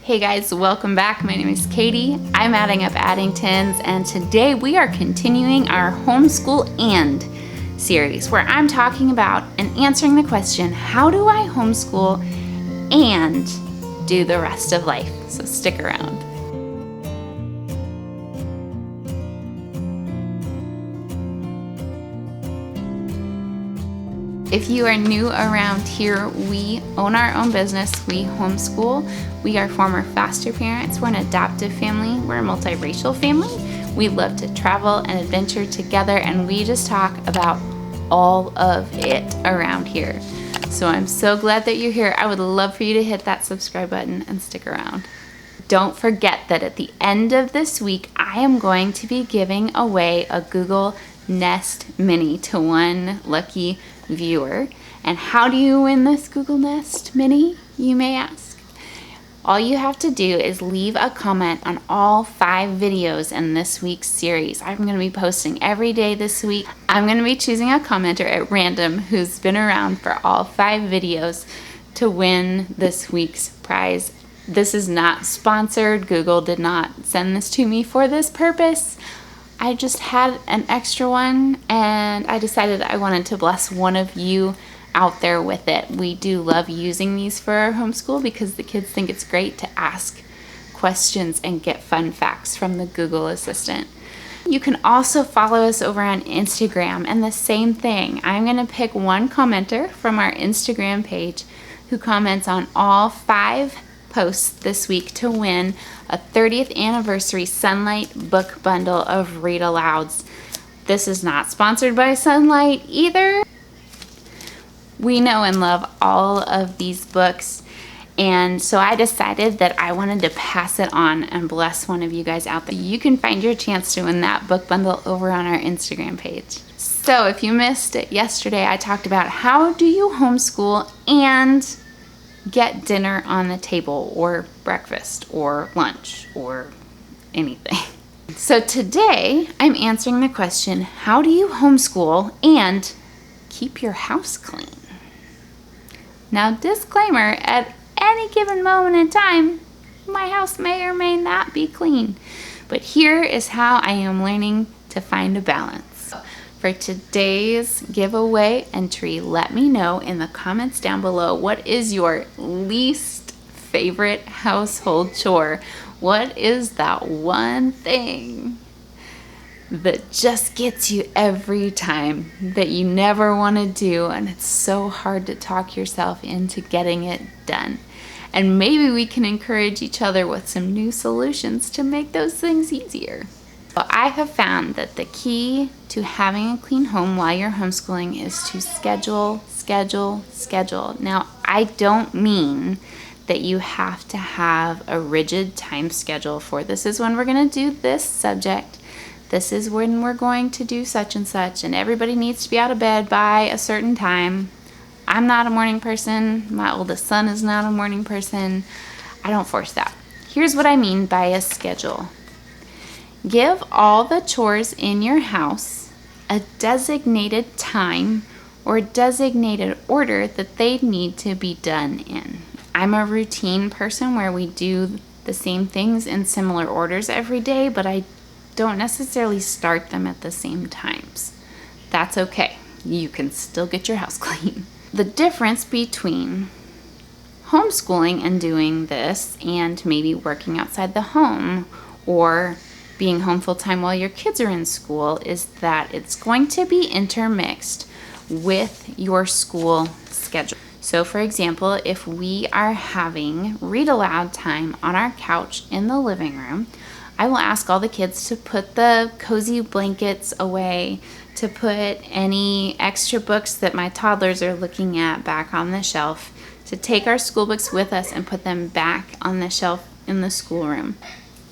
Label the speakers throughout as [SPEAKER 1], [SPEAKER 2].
[SPEAKER 1] Hey guys, welcome back. My name is Katie. I'm adding up Addingtons, and today we are continuing our Homeschool and series where I'm talking about and answering the question, how do I homeschool and do the rest of life? So stick around. If you are new around here, we own our own business. We homeschool. We are former foster parents. We're an adoptive family. We're a multiracial family. We love to travel and adventure together, and we just talk about all of it around here. So I'm so glad that you're here. I would love for you to hit that subscribe button and stick around. Don't forget that at the end of this week, I am going to be giving away a Google Nest Mini to one lucky viewer. And how do you win this Google Nest Mini, you may ask? All you have to do is leave a comment on all 5 videos in this week's series. I'm going to be posting every day this week. I'm going to be choosing a commenter at random who's been around for all 5 videos to win this week's prize. This is not sponsored. Google did not send this to me for this purpose. I just had an extra one, and I decided I wanted to bless one of you out there with it. We do love using these for our homeschool because the kids think it's great to ask questions and get fun facts from the Google Assistant. You can also follow us over on Instagram, and the same thing. I'm going to pick one commenter from our Instagram page who comments on all 5 posts this week to win a 30th anniversary Sunlight book bundle of read alouds. This is not sponsored by Sunlight either. We know and love all of these books, and so I decided that I wanted to pass it on and bless one of you guys out there. You can find your chance to win that book bundle over on our Instagram page. So if you missed it yesterday, I talked about how do you homeschool and get dinner on the table, or breakfast, or lunch, or anything. So today, I'm answering the question, how do you homeschool and keep your house clean? Now, disclaimer, at any given moment in time, my house may or may not be clean. But here is how I am learning to find a balance. For today's giveaway entry, let me know in the comments down below, what is your least favorite household chore? What is that one thing that just gets you every time, that you never want to do, and it's so hard to talk yourself into getting it done? And maybe we can encourage each other with some new solutions to make those things easier. Well, I have found that the key to having a clean home while you're homeschooling is to schedule. Now, I don't mean that you have to have a rigid time schedule for this is when we're going to do this subject. This is when we're going to do such and such, and everybody needs to be out of bed by a certain time. I'm not a morning person. My oldest son is not a morning person. I don't force that. Here's what I mean by a schedule. Give all the chores in your house a designated time or designated order that they need to be done in. I'm a routine person where we do the same things in similar orders every day, but I don't necessarily start them at the same times. That's okay. You can still get your house clean. The difference between homeschooling and doing this and maybe working outside the home or being home full-time while your kids are in school is that it's going to be intermixed with your school schedule. So for example, if we are having read aloud time on our couch in the living room, I will ask all the kids to put the cozy blankets away, to put any extra books that my toddlers are looking at back on the shelf, to take our school books with us and put them back on the shelf in the schoolroom.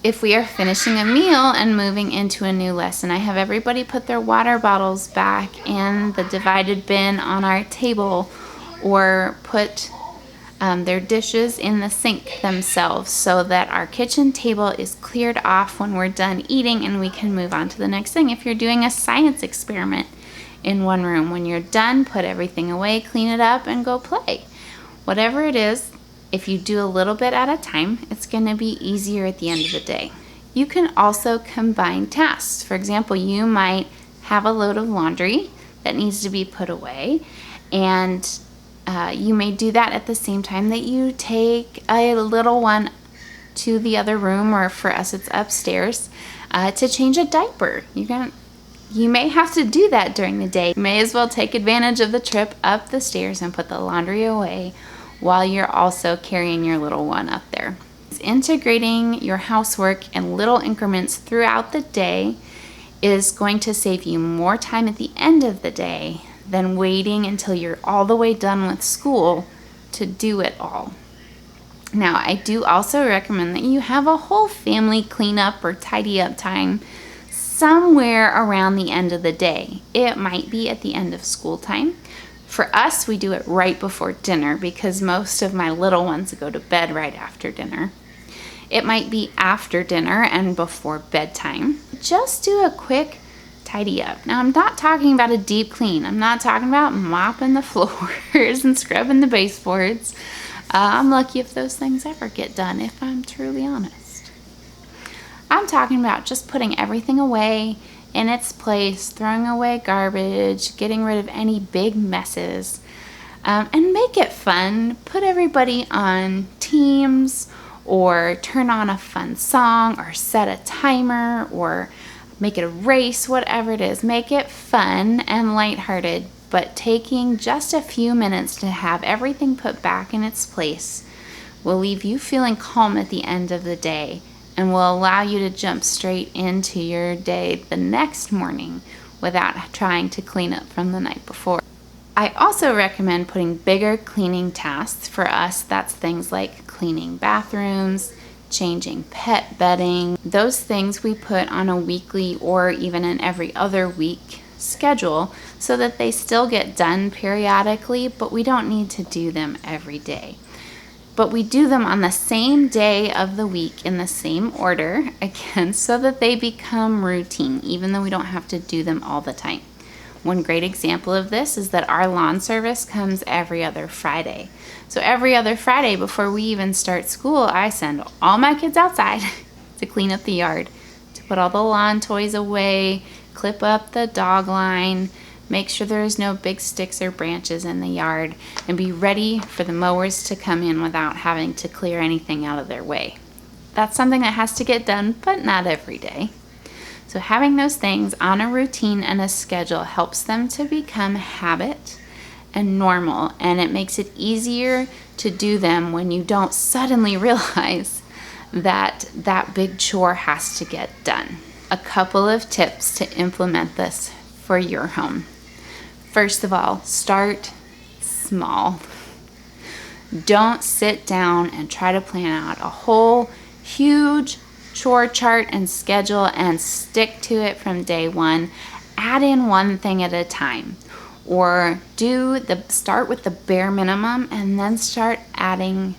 [SPEAKER 1] If we are finishing a meal and moving into a new lesson, I have everybody put their water bottles back in the divided bin on our table, or put their dishes in the sink themselves so that our kitchen table is cleared off when we're done eating and we can move on to the next thing. If you're doing a science experiment in one room, when you're done, put everything away, clean it up, and go play. Whatever it is, If you do a little bit at a time, it's going to be easier at the end of the day. You can also combine tasks. For example, you might have a load of laundry that needs to be put away, and you may do that at the same time that you take a little one to the other room, or for us it's upstairs, to change a diaper. You may have to do that during the day. You may as well take advantage of the trip up the stairs and put the laundry away while you're also carrying your little one up there. Integrating your housework in little increments throughout the day is going to save you more time at the end of the day than waiting until you're all the way done with school to do it all. Now, I do also recommend that you have a whole family cleanup or tidy up time somewhere around the end of the day. It might be at the end of school time. For us, we do it right before dinner because most of my little ones go to bed right after dinner. It might be after dinner and before bedtime. Just do a quick tidy up. Now, I'm not talking about a deep clean. I'm not talking about mopping the floors and scrubbing the baseboards. I'm lucky if those things ever get done, if I'm truly honest. I'm talking about just putting everything away in its place, throwing away garbage, getting rid of any big messes, and make it fun. Put everybody on teams, or turn on a fun song, or set a timer, or make it a race, whatever it is. Make it fun and lighthearted, but taking just a few minutes to have everything put back in its place will leave you feeling calm at the end of the day and will allow you to jump straight into your day the next morning without trying to clean up from the night before. I also recommend putting bigger cleaning tasks. For us, that's things like cleaning bathrooms, changing pet bedding. Those things we put on a weekly or even an every other week schedule so that they still get done periodically, but we don't need to do them every day. But we do them on the same day of the week in the same order, again, so that they become routine, even though we don't have to do them all the time. One great example of this is that our lawn service comes every other Friday. So every other Friday before we even start school, I send all my kids outside to clean up the yard, to put all the lawn toys away, clip up the dog line, make sure there's no big sticks or branches in the yard, and be ready for the mowers to come in without having to clear anything out of their way. That's something that has to get done, but not every day. So having those things on a routine and a schedule helps them to become habit and normal, and it makes it easier to do them when you don't suddenly realize that that big chore has to get done. A couple of tips to implement this for your home. First of all, start small. Don't sit down and try to plan out a whole huge chore chart and schedule and stick to it from day one. Add in one thing at a time, or start with the bare minimum and then start adding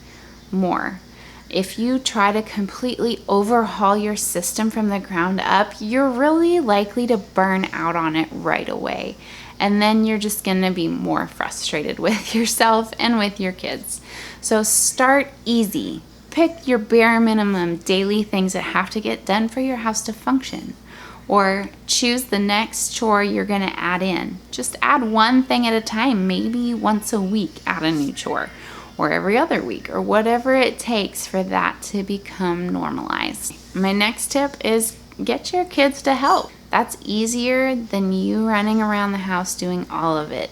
[SPEAKER 1] more. If you try to completely overhaul your system from the ground up, you're really likely to burn out on it right away. And then you're just going to be more frustrated with yourself and with your kids. So start easy. Pick your bare minimum daily things that have to get done for your house to function. Or choose the next chore you're going to add in. Just add one thing at a time. Maybe once a week, add a new chore. Or every other week, or whatever it takes for that to become normalized. My next tip is get your kids to help. That's easier than you running around the house doing all of it.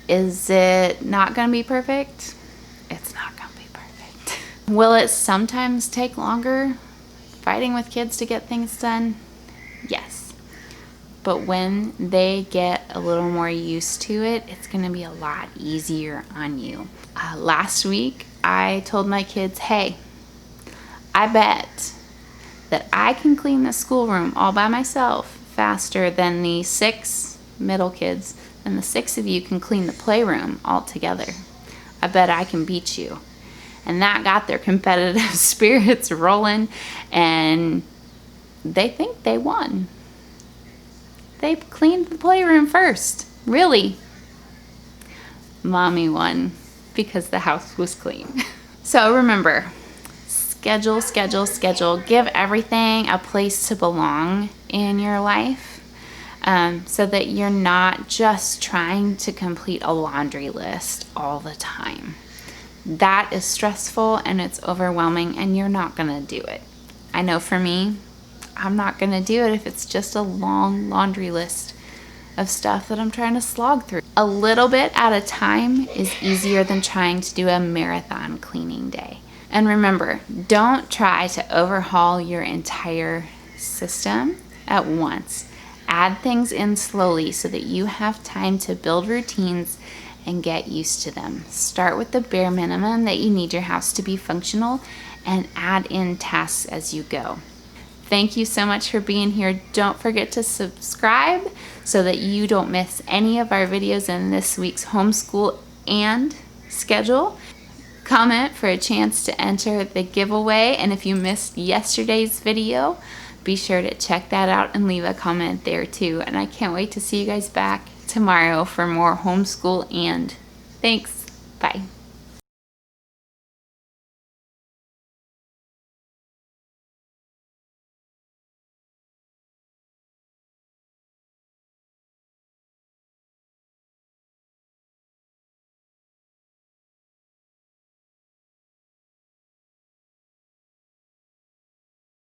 [SPEAKER 1] Is it not going to be perfect? It's not going to be perfect. Will it sometimes take longer fighting with kids to get things done? Yes. But when they get a little more used to it, it's going to be a lot easier on you. Last week, I told my kids, hey, I bet that I can clean the schoolroom all by myself faster than the 6 middle kids, and the 6 of you can clean the playroom all together. I bet I can beat you. And that got their competitive spirits rolling, and they think they won. They cleaned the playroom first. Really. Mommy won because the house was clean. So remember, schedule, schedule, schedule. Give everything a place to belong in your life, so that you're not just trying to complete a laundry list all the time. That is stressful and it's overwhelming, and you're not going to do it. I know for me, I'm not going to do it if it's just a long laundry list of stuff that I'm trying to slog through. A little bit at a time is easier than trying to do a marathon cleaning day. And remember, don't try to overhaul your entire system at once. Add things in slowly so that you have time to build routines and get used to them. Start with the bare minimum that you need your house to be functional, and add in tasks as you go. Thank you so much for being here. Don't forget to subscribe so that you don't miss any of our videos in this week's homeschool and schedule. Comment for a chance to enter the giveaway, and if you missed yesterday's video, be sure to check that out and leave a comment there too. And I can't wait to see you guys back tomorrow for more homeschool and thanks. Bye.